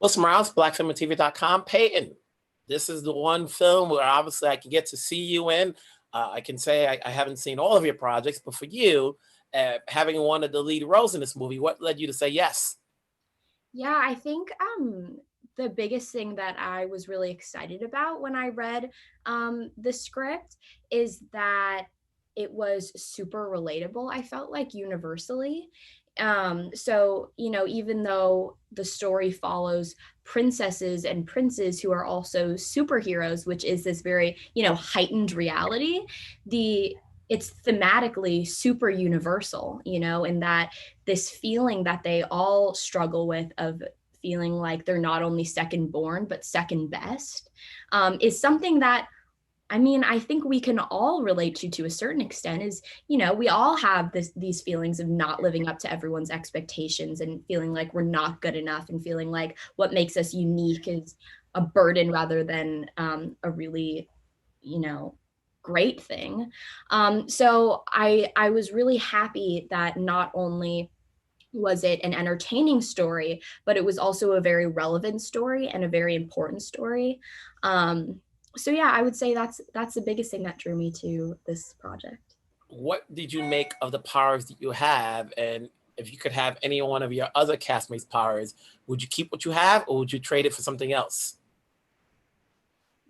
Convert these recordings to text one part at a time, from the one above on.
Smiles, blackfilmandtv.com. Peyton, this is the one film where obviously I can get to see you in. I can say I haven't seen all of your projects, but for you, having one of the lead roles in this movie, what led you to say yes? Yeah, I think the biggest thing that I was really excited about when I read the script is that it was super relatable. I felt like universally. So, even though the story follows princesses and princes who are also superheroes, which is this very, heightened reality, the it's thematically super universal, in that this feeling that they all struggle with of feeling like they're not only second born but second best, is something that I think we can all relate to a certain extent. Is, we all have these feelings of not living up to everyone's expectations and feeling like we're not good enough and feeling like what makes us unique is a burden rather than a really, you know, great thing. So I was really happy that not only was it an entertaining story, but it was also a very relevant story and a very important story. So yeah, I would say that's the biggest thing that drew me to this project. What did you make of the powers that you have? And if you could have any one of your other castmates' powers, would you keep what you have or would you trade it for something else?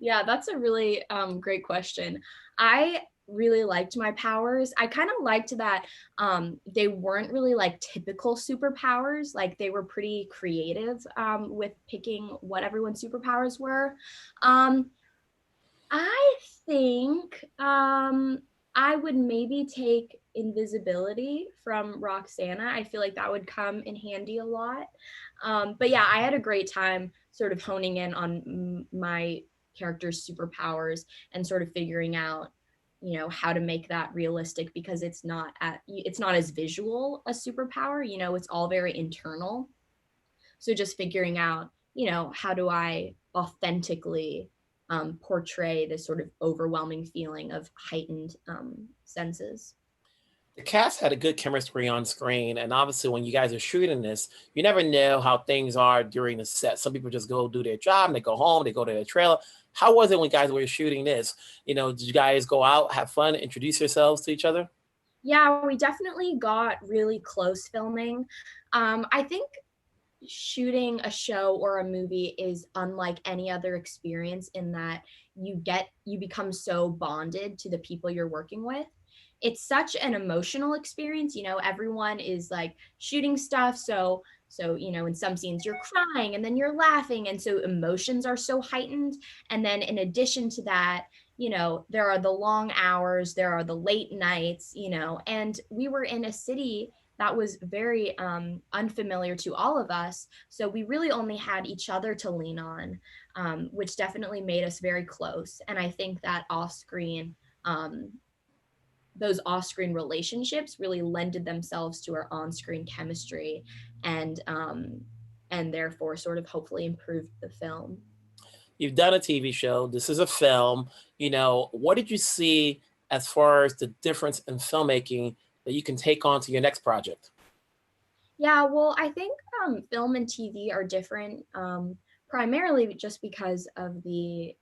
Yeah, that's a really great question. I really liked my powers. I kind of liked that they weren't really like typical superpowers. Like they were pretty creative with picking what everyone's superpowers were. Um, I think I would maybe take invisibility from Roxana. I feel like that would come in handy a lot. But yeah, I had a great time sort of honing in on my character's superpowers and sort of figuring out, how to make that realistic because it's not as visual a superpower. It's all very internal. So just figuring out, how do I authentically portray this sort of overwhelming feeling of heightened senses. The cast had a good chemistry on screen, and obviously, when you guys are shooting this, you never know how things are during the set. Some people just go do their job, and they go home, they go to their trailer. How was it when guys were shooting this? Did you guys go out, have fun, introduce yourselves to each other? Yeah, we definitely got really close filming. I think shooting a show or a movie is unlike any other experience in that you become so bonded to the people you're working with. It's such an emotional experience. Everyone is like shooting stuff, so in some scenes you're crying and then you're laughing, and so emotions are so heightened. And then in addition to that, there are the long hours, there are the late nights, and we were in a city that was very unfamiliar to all of us. So we really only had each other to lean on, which definitely made us very close. And I think that um, those off-screen relationships really lended themselves to our on-screen chemistry, and therefore sort of hopefully improved the film. You've done a TV show. This is a film. What did you see as far as the difference in filmmaking that you can take on to your next project? Yeah, well, I think film and TV are different, primarily just because of the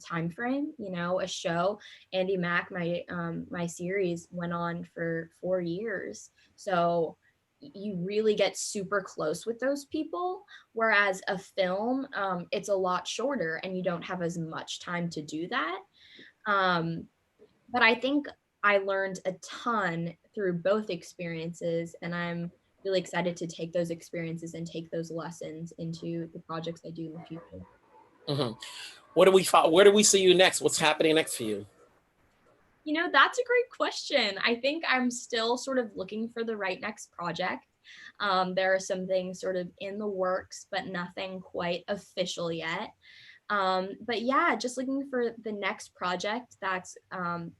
time frame. A show, Andy Mack, my series went on for 4 years, so you really get super close with those people. Whereas a film, it's a lot shorter, and you don't have as much time to do that. Um, but I think I learned a ton through both experiences, and I'm really excited to take those experiences and take those lessons into the projects I do in the future. Mhm. Where do we see you next? What's happening next for you? That's a great question. I think I'm still sort of looking for the right next project. There are some things sort of in the works, but nothing quite official yet. But yeah, just looking for the next project that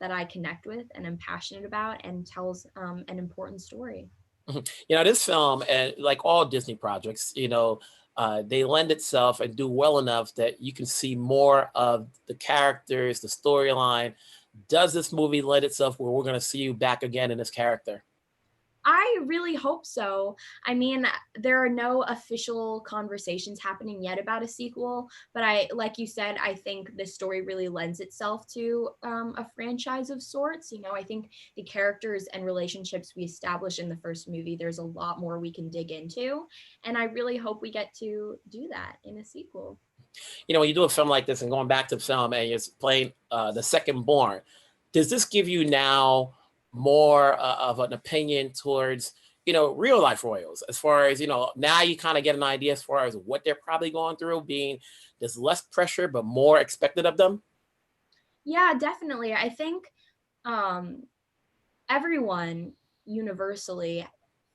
I connect with and am passionate about and tells an important story. Mhm. This film, and like all Disney projects, they lend itself and do well enough that you can see more of the characters, the storyline. Does this movie lend itself where we're going to see you back again in this character? I really hope so. I mean, there are no official conversations happening yet about a sequel, but like you said, I think this story really lends itself to a franchise of sorts. You know, I think the characters and relationships we establish in the first movie, there's a lot more we can dig into. And I really hope we get to do that in a sequel. You know, when you do a film like this and going back to film and you're playing the second born, does this give you now more of an opinion towards, you know, real life royals, as far as, you know, now you kind of get an idea as far as what they're probably going through, being there's less pressure but more expected of them? Yeah, definitely. I think um, everyone universally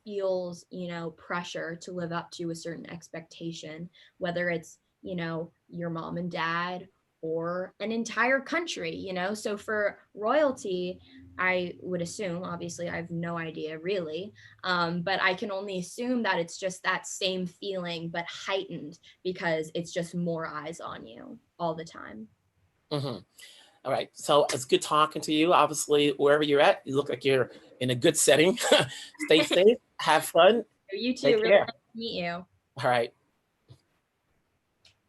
feels, you know, pressure to live up to a certain expectation, whether it's, you know, your mom and dad or an entire country, you know. So for royalty, I would assume, obviously I have no idea really, but I can only assume that it's just that same feeling but heightened because it's just more eyes on you all the time. Hmm. All right. So it's good talking to you. Obviously, wherever you're at, you look like you're in a good setting. Stay safe, have fun, You too, take really care. nice to meet you. All right.